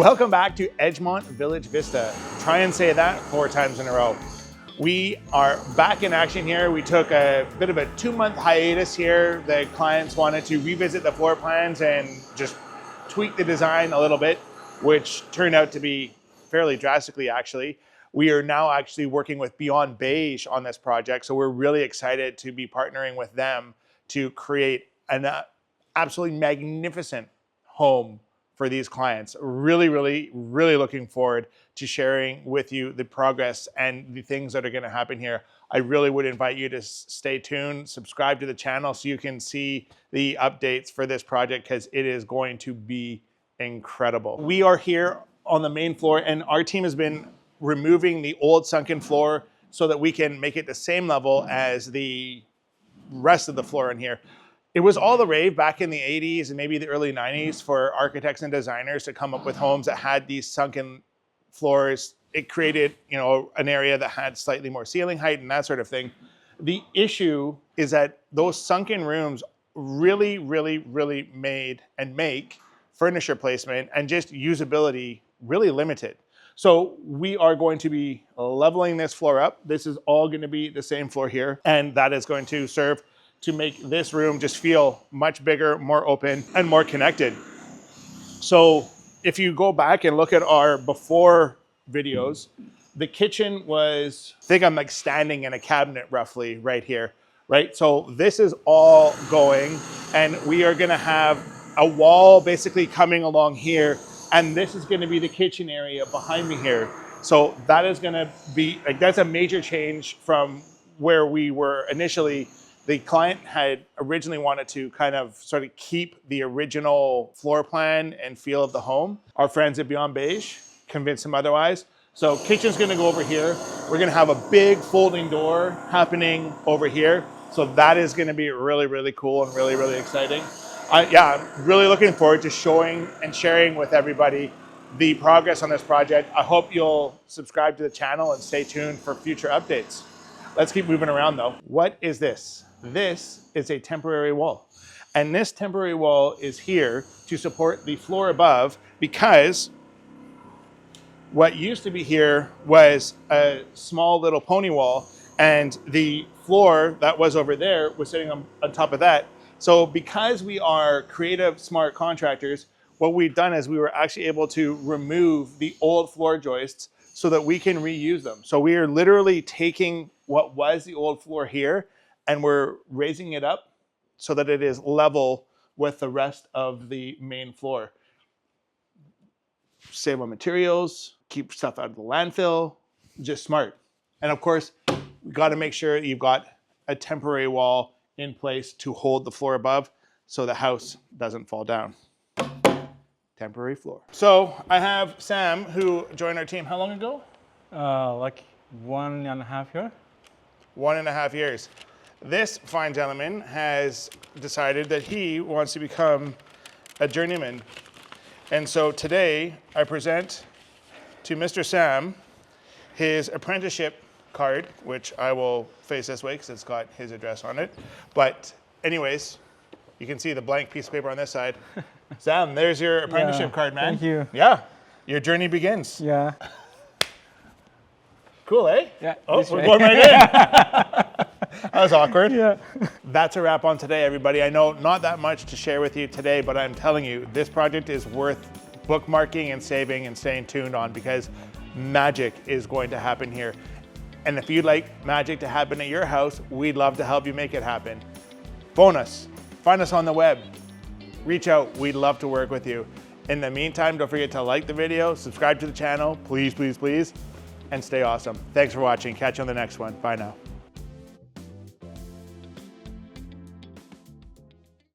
Welcome back to Edgemont Village Vista. Try and say that 4 times in a row. We are back in action here. We took a bit of a 2-month hiatus here. The clients wanted to revisit the floor plans and just tweak the design a little bit, which turned out to be fairly drastically actually. We are now actually working with Beyond Beige on this project. So we're really excited to be partnering with them to create an absolutely magnificent home for these clients. Really looking forward to sharing with you the progress and the things that are going to happen here. I really would invite you to stay tuned, subscribe to the channel so you can see the updates for this project because it is going to be incredible. We are here on the main floor and our team has been removing the old sunken floor so that we can make it the same level as the rest of the floor in here. It was all the rave back in the 80s and maybe the early 90s for architects and designers to come up with homes that had these sunken floors. It created, an area that had slightly more ceiling height and that sort of thing. The issue is that those sunken rooms really made and make furniture placement and just usability really limited. So we are going to be leveling this floor up. This is all going to be the same floor here, and that is going to serve to make this room just feel much bigger, more open, and more connected. So if you go back and look at our before videos, the kitchen was, I think I'm like standing in a cabinet roughly right here, right? So this is all going, and we are gonna have a wall basically coming along here, and this is gonna be the kitchen area behind me here. So that is gonna be, that's a major change from where we were initially. The client had originally wanted to kind of sort of keep the original floor plan and feel of the home. Our friends at Beyond Beige convinced him otherwise. So kitchen's gonna go over here. We're gonna have a big folding door happening over here. So that is gonna be really cool and really exciting. I'm really looking forward to showing and sharing with everybody the progress on this project. I hope you'll subscribe to the channel and stay tuned for future updates. Let's keep moving around though. What is this? This is a temporary wall. And this temporary wall is here to support the floor above because what used to be here was a small little pony wall and the floor that was over there was sitting on top of that. So because we are creative, smart contractors, what we've done is we were actually able to remove the old floor joists so that we can reuse them. So we are literally taking what was the old floor here and we're raising it up so that it is level with the rest of the main floor. Save on materials, keep stuff out of the landfill, just smart. And of course, we gotta make sure you've got a temporary wall in place to hold the floor above so the house doesn't fall down. Temporary floor. So I have Sam who joined our team how long ago? Like 1.5 years. 1.5 years. This fine gentleman has decided that he wants to become a journeyman. And so today I present to Mr. Sam his apprenticeship card, which I will face this way because it's got his address on it. But anyways, you can see the blank piece of paper on this side. Sam, there's your apprenticeship card, man. Thank you. Yeah, your journey begins. Yeah. Cool, eh? Yeah. Oh, we're going right in. That was awkward. Yeah. That's a wrap on today, everybody. I know not that much to share with you today, but I'm telling you, this project is worth bookmarking and saving and staying tuned on because magic is going to happen here. And if you'd like magic to happen at your house, we'd love to help you make it happen. Phone us, find us on the web, reach out. We'd love to work with you. In the meantime, don't forget to like the video, subscribe to the channel, please, and stay awesome. Thanks for watching. Catch you on the next one. Bye now.